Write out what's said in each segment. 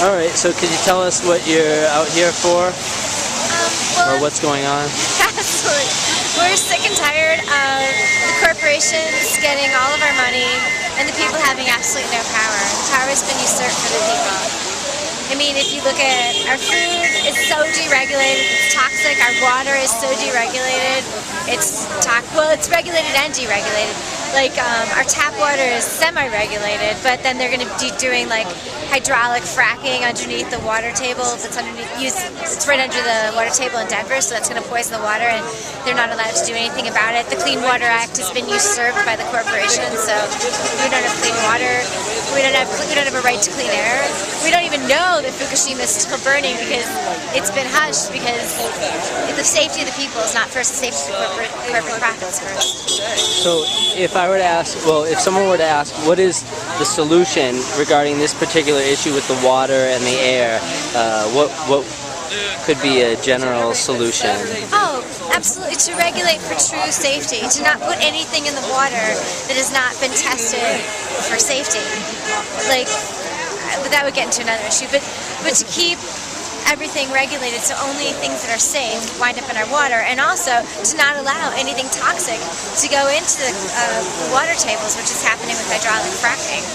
All right, so could you tell us what you're out here for, or what's going on? Absolutely. We're sick and tired of the corporations getting all of our money and the people having absolutely no power. The power has been usurped for the people. I mean, if you look at our food, it's so deregulated, it's toxic. Our water is so deregulated. It's regulated and deregulated. Like our tap water is semi-regulated, but then they're going to be doing like hydraulic fracking underneath the water table. It's right under the water table in Denver, so that's going to poison the water, and they're not allowed to do anything about it. The Clean Water Act has been usurped by the corporations, so we don't have clean water. We don't have a right to clean air. We don't even know that Fukushima is still burning because it's been hushed, because the safety of the people is not first, the safety of the corporate profits first. So if I were to ask, if someone were to ask, what is the solution regarding this particular issue with the water and the air, what could be a general solution? Oh, absolutely, to regulate for true safety, to not put anything in the water that has not been tested for safety. Like, that would get into another issue, but to keep everything regulated so only things that are safe wind up in our water, and also to not allow anything toxic to go into the water tables, which is happening with hydraulic fracking.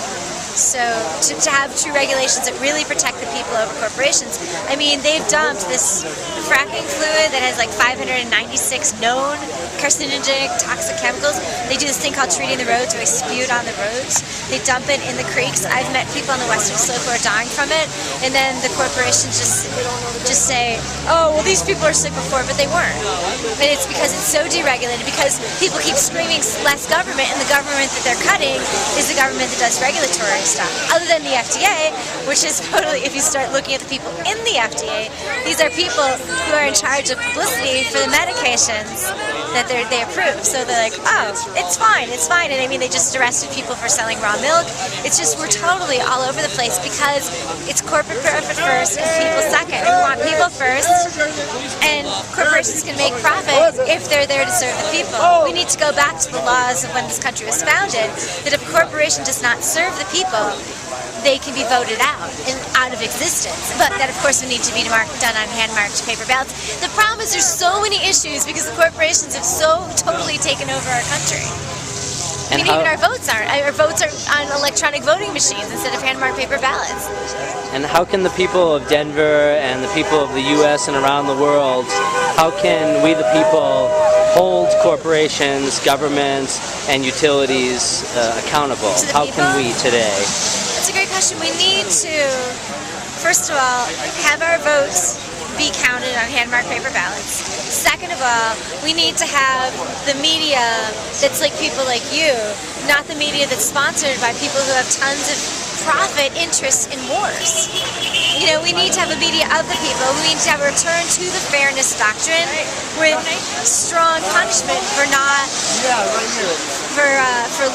So to have true regulations that really protect the people over corporations. I mean, they've dumped this fracking fluid that has like 596 known carcinogenic toxic chemicals. They do this thing called treating the roads, where they spew it on the roads. They dump it in the creeks. I've met people on the Western Slope who are dying from it, and then the corporations just say, oh, well, these people are sick before, but they weren't. And it's because it's so deregulated, because people keep screaming less government, and the government that they're cutting is the government that does regulatory stuff. Other than the FDA, which is totally, if you start looking at the people in the FDA, these are people who are in charge of publicity for the medications that they approve. So they're like, oh, it's fine. And I mean, they just arrested people for selling raw milk. It's just, we're totally all over the place because it's corporate profit first and people second. And we want people first, and corporations can make profit if they're there to serve the people. We need to go back to the laws of when this country was founded, that if a corporation does not serve the people, they can be voted out of existence. But that, of course, would need to be done on hand-marked paper ballots. The problem is there's so many issues because the corporations have so totally taken over our country. I mean, even our votes aren't. Our votes are on electronic voting machines instead of hand-marked paper ballots. And how can the people of Denver and the people of the U.S. and around the world, how can we the people hold corporations, governments, and utilities accountable? How can we today? That's a great question. We need to, first of all, have our votes be counted on hand-marked paper ballots. Second of all, we need to have the media that's like people like you, not the media that's sponsored by people who have tons of profit interests in wars. You know, we need to have a media of the people. We need to have a return to the fairness doctrine with strong punishment for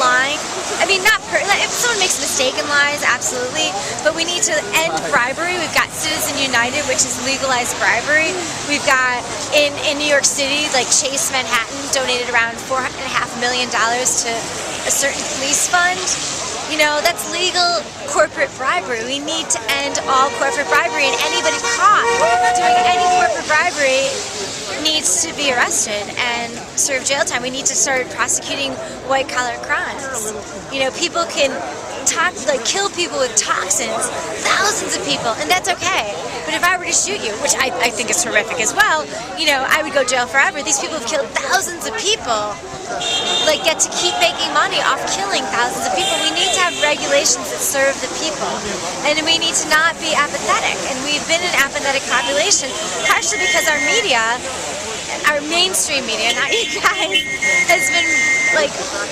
lying. I mean, if someone makes a mistake and lies, absolutely, but we need to end bribery. We've got Citizen United, which is legalized bribery. We've got, in New York City, like Chase Manhattan donated around $4.5 million to a certain police fund. You know, that's legal corporate bribery. We need to end all corporate bribery, and anybody caught doing any corporate bribery needs to be arrested and serve jail time. We need to start prosecuting white-collar crimes. You know, people can kill people with toxins, thousands of people, and that's okay. But if I were to shoot you, which I think is horrific as well, you know, I would go to jail forever. These people have killed thousands of people, get to keep making money off killing thousands of people. We need to have regulations that serve the people, and we need to not be apathetic. And we've been an apathetic population, partially because our media, our mainstream media, not you guys, has been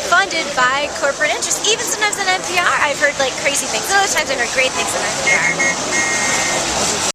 funded by corporate interests. Even sometimes on NPR, I've heard crazy things. Other times I've heard great things on NPR.